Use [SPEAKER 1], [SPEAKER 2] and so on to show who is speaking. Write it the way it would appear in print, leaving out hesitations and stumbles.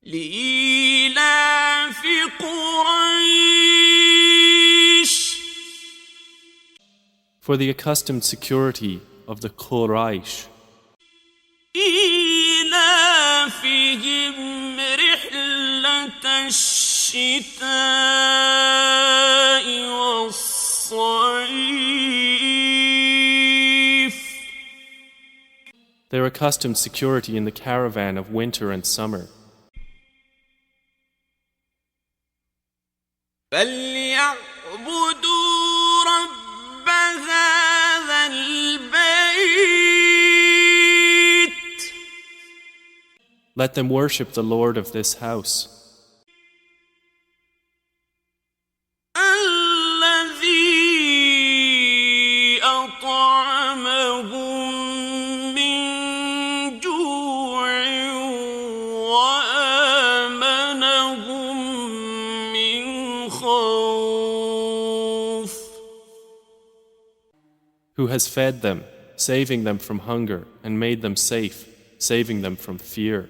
[SPEAKER 1] لإيلاف قريش
[SPEAKER 2] For the accustomed security of the Quraish,
[SPEAKER 1] إيلافهم رحلة الشتاء والصيف
[SPEAKER 2] their accustomed security in the caravan of winter and summer.
[SPEAKER 1] فليعبدوا رب هذا البيت
[SPEAKER 2] Let them worship the Lord of this house,
[SPEAKER 1] الذي أطعمهم من جوع وآمنهم من خوف
[SPEAKER 2] who has fed them, saving them from hunger, and made them safe, saving them from fear.